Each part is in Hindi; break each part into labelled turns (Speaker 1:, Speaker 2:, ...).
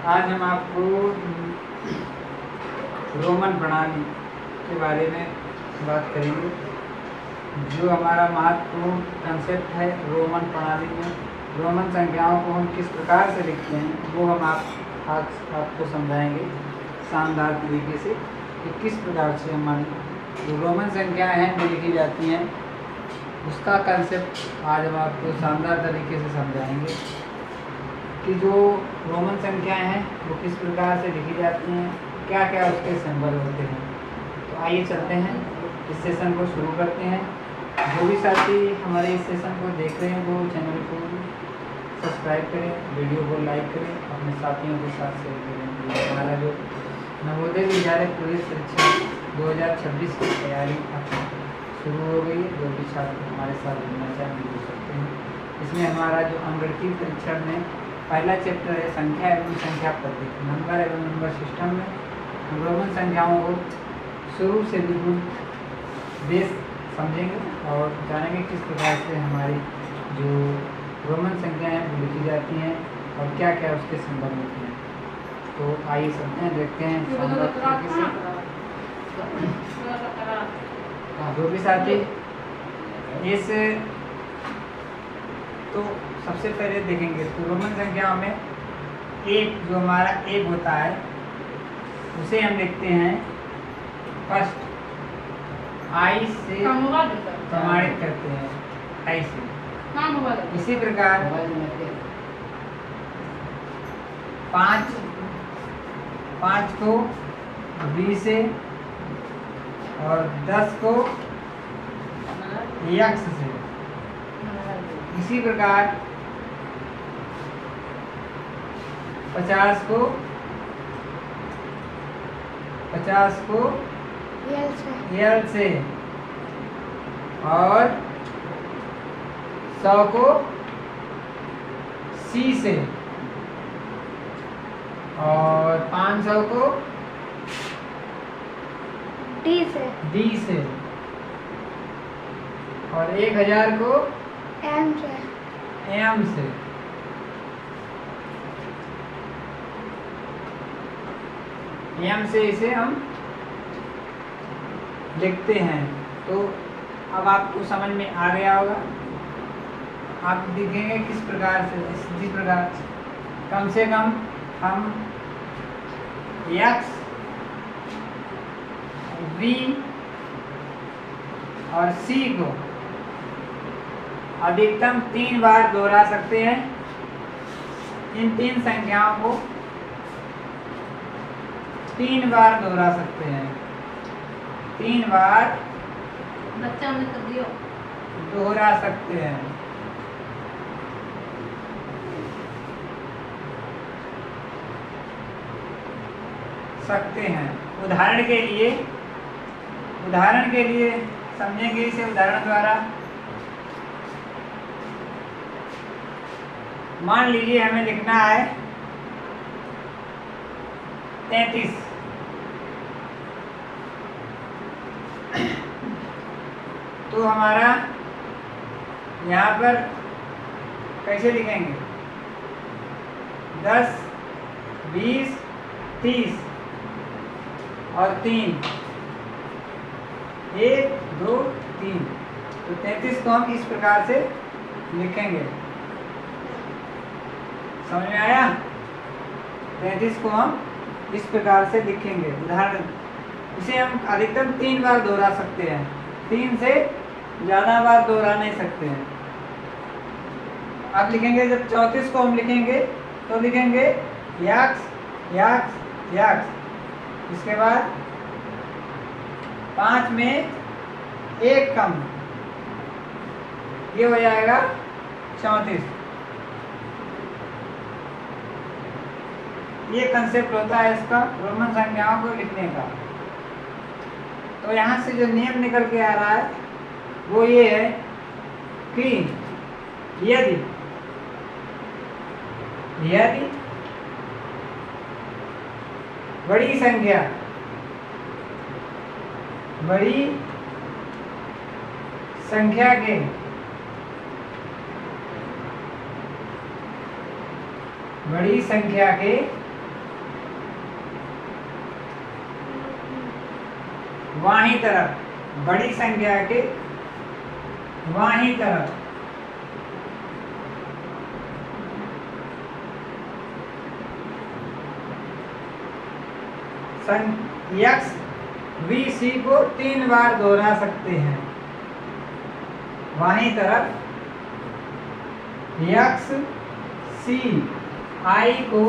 Speaker 1: आज हम आपको रोमन प्रणाली के बारे में बात करेंगे। जो हमारा महत्वपूर्ण कंसेप्ट है रोमन प्रणाली में, रोमन संख्याओं को हम किस प्रकार से लिखते हैं वो हम आज आपको समझाएंगे शानदार तरीके से कि किस प्रकार से हमारी जो रोमन संख्याएं हैं वो लिखी जाती हैं। उसका कंसेप्ट आज हम आपको शानदार तरीके से समझाएंगे कि जो रोमन संख्याएं हैं वो किस प्रकार से लिखी जाती हैं, क्या क्या उसके सिंबल होते हैं। तो आइए चलते हैं, इस सेशन को शुरू करते हैं। जो भी साथी हमारे इस सेशन को देख रहे हैं वो चैनल को सब्सक्राइब करें, वीडियो को लाइक करें, अपने साथियों के साथ शेयर करें। हमारा जो नवोदय विद्यालय प्रवेश परीक्षा 2026 की तैयारी शुरू हो गई है। जो भी छात्र हमारे साथ जुड़ना चाहें जुड़ सकते हैं। इसमें हमारा जो अंगगणितीय परीक्षण में पहला चैप्टर है संख्या एवं संख्या पद्धति, नंबर एवं नंबर सिस्टम में हम रोमन संख्याओं को शुरू से बिल्कुल बेस समझेंगे और जानेंगे किस प्रकार से हमारी जो रोमन संख्याएं हैं वो लिखी जाती हैं और क्या क्या उसके सिंबल होते हैं। तो आइए चलते हैं, देखते हैं जो भी साथी इस तो सबसे पहले देखेंगे तो रोमन संख्याओं में एक जो हमारा एक होता है उसे हम लिखते हैं फर्स्ट आई से प्रमाणित करते हैं, आई से। इसी प्रकार 5 को बी से और 10 को यक्स से। इसी प्रकार 50 को यल से और 100 को सी से और 500 को डी से और 1000 को एम से। एम से इसे हम लिखते हैं। तो अब आपको समझ में आ गया होगा। आप देखेंगे किस प्रकार से, जिस प्रकार कम से कम हम एक्स, बी और सी को अधिकतम 3 बार दोहरा सकते हैं। इन 3 संख्याओं को 3 बार दोहरा सकते हैं, 3 बार बच्चा में कर दियो दोहरा सकते हैं। उदाहरण के लिए समझेंगे इसे उदाहरण द्वारा। मान लीजिए हमें लिखना है 33। तो हमारा यहाँ पर कैसे लिखेंगे 10, 20, 30 और 3, 1, 2, 3। तो 33 को हम इस प्रकार से लिखेंगे। समझ में आया? 33 को हम इस प्रकार से लिखेंगे। उदाहरण, इसे हम अधिकतम 3 बार दोहरा सकते हैं, 3 से ज़्यादा बार दोहरा नहीं सकते हैं। अब लिखेंगे, जब 34 को हम लिखेंगे तो लिखेंगे यक्स यक्स यक्स। इसके बाद 5 में 1 कम, ये हो जाएगा 34। ये कंसेप्ट होता है इसका रोमन संख्याओं को लिखने का। तो यहाँ से जो नियम निकल के आ रहा है वो ये है कि यदि बड़ी संख्या के बड़ी संख्या के बाहीं तरफ, बड़ी संख्या के बाहीं तरफ x v c को 3 बार दोहरा सकते हैं। बाहीं तरफ x c i को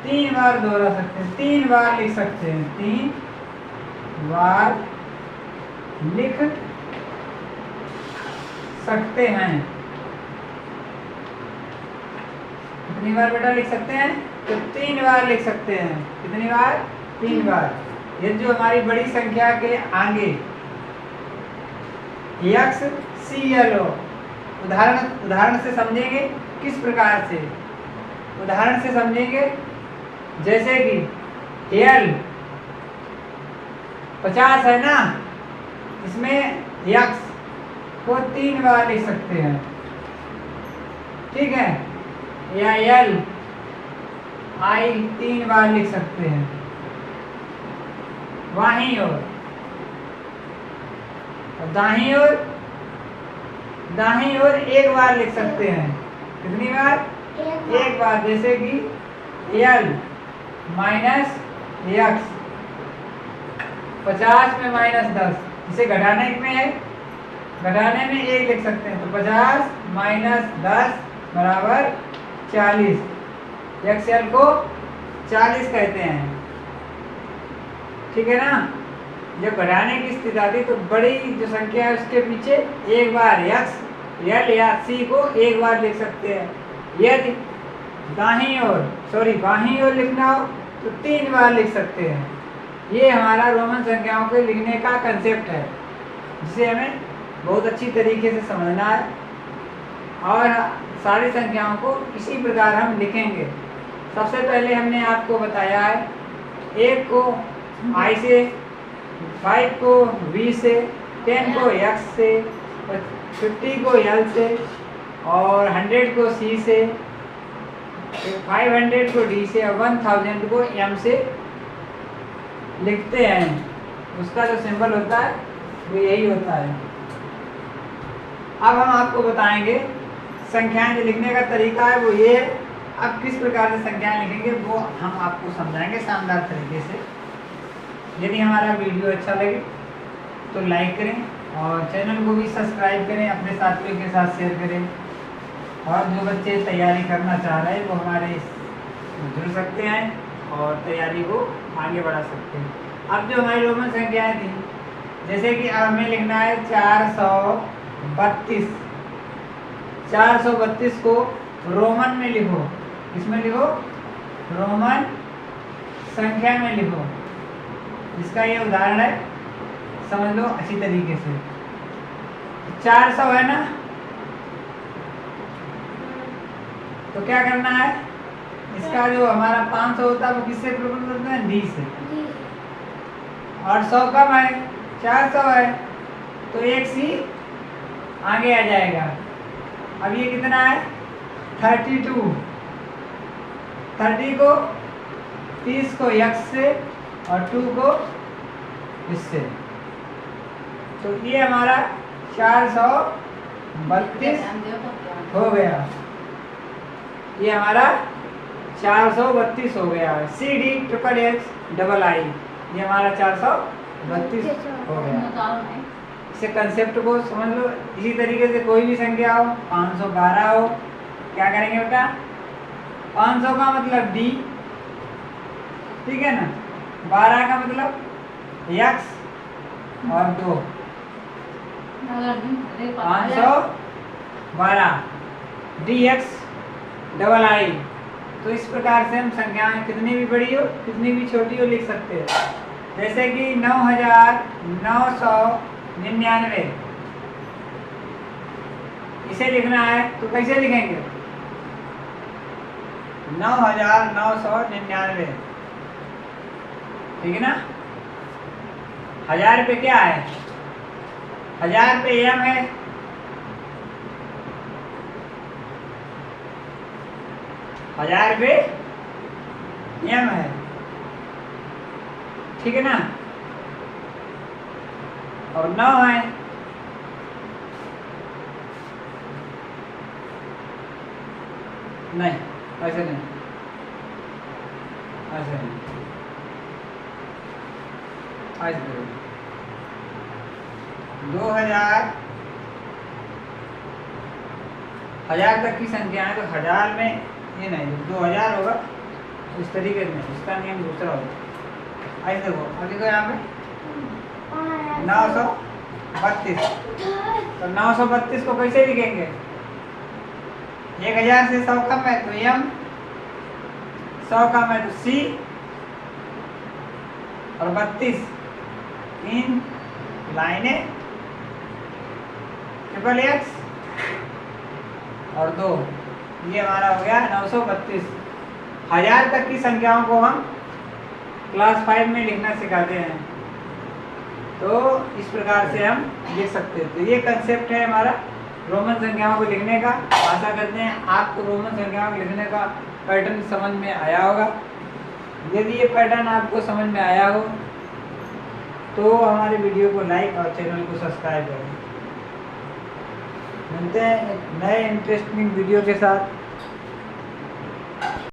Speaker 1: 3 बार दोहरा सकते हैं, 3 बार लिख सकते हैं, 3 बार लिख सकते हैं। कितनी बार बेटा लिख सकते हैं? तो 3 बार लिख सकते हैं। कितनी बार? 3 बार। ये जो हमारी बड़ी संख्या के आगे x c l हो, उदाहरण से समझेंगे। किस प्रकार से? उदाहरण से समझेंगे, जैसे कि l 50 है ना, इसमें x को 3 बार लिख सकते हैं, ठीक है, या l i 3 बार लिख सकते हैं। बाहीं ओर, दाहीं ओर 1 बार लिख सकते हैं। कितनी बार? 1 बार। जैसे कि l माइनस x 50 में माइनस 10, इसे घटाने में है, घटाने में 1 लिख सकते हैं, तो 50 माइनस 10 बराबर 40। XL को 40 कहते हैं, ठीक है ना। जब घटाने की स्थिति आती तो बड़ी जो संख्या है उसके पीछे 1 बार x l या c को 1 बार लिख सकते हैं। यदि बाहीं ओर लिखना हो तो 3 बार लिख सकते हैं। ये हमारा रोमन संख्याओं के लिखने का कंसेप्ट है, जिसे हमें बहुत अच्छी तरीके से समझना है, और सारी संख्याओं को इसी प्रकार हम लिखेंगे। सबसे पहले हमने आपको बताया है 1 को i से, 5 को v से, 10 को x से, 50 को l से, और 100 को c से, 500 को d से, और 1000 को m से लिखते हैं। उसका जो सिंबल होता है वो यही होता है। अब हम आपको बताएंगे संख्याएं जो लिखने का तरीका है वो ये है। अब किस प्रकार से संख्याएं लिखेंगे वो हम आपको समझाएंगे शानदार तरीके से। यदि हमारा वीडियो अच्छा लगे तो लाइक करें, और चैनल को भी सब्सक्राइब करें, अपने साथियों के साथ शेयर करें, और जो बच्चे तैयारी करना चाह रहे हैं वो हमारे जुड़ सकते हैं और तैयारी को आगे बढ़ा सकते हैं। अब जो हमारी रोमन संख्याएं थी, जैसे कि अब हमें लिखना है 432। 432 को रोमन में लिखो। किसमें लिखो? रोमन संख्या में लिखो। इसका ये उदाहरण है, समझ लो अच्छी तरीके से। 400 है ना, तो क्या करना है, इसका जो हमारा 500 होता है वो किससे प्रकट होता है? d से। और 100 कम है, 400 है, तो 1 सी आगे आ जाएगा। अब ये कितना है? 32। 30 को 30 को x से और 2 को इससे, तो ये हमारा 432 हो गया। ये हमारा 432 हो गया। CD triple X double I, ये हमारा 432 हो गया। इसे कंसेप्ट को समझ लो। इसी तरीके से कोई भी संख्या हो, 512 हो, क्या करेंगे बेटा? 500 का मतलब D, ठीक है ना, 12 का मतलब x और 2, 512 dx डबल I। तो इस प्रकार से हम संख्याएं कितनी भी बड़ी हो कितनी भी छोटी हो लिख सकते हैं। जैसे कि 9999, इसे लिखना है तो कैसे लिखेंगे? 9999, ठीक है ना। 1000 पे क्या है? 1000 पे m है, 1000 पे m है, ठीक है ना। और 9 है, नहीं ऐसे नहीं, ऐसे नहीं, ऐसे करो। 2000 हजार तक की संख्या है तो हजार में ये नहीं, 2000 होगा इस तरीके से, इसका नियम दूसरा होगा। ऐसे देखो, अब देखो यहाँ पे 932, तो 932 को कैसे लिखेंगे? 1000 से 100 कम है तो m, 100 कम है तो c, और 32 इन लाइनें ट्रिपल x और 2, ये हमारा हो गया 932। हजार तक की संख्याओं को हम क्लास 5 में लिखना सिखाते हैं, तो इस प्रकार से हम लिख सकते हैं। तो ये कंसेप्ट है हमारा रोमन संख्याओं को लिखने का। आशा करते हैं आपको रोमन संख्याओं को लिखने का पैटर्न समझ में आया होगा। यदि ये पैटर्न आपको समझ में आया हो तो हमारे वीडियो को लाइक और चैनल को सब्सक्राइब करें। मिलते हैं एक नए इंटरेस्टिंग वीडियो के साथ।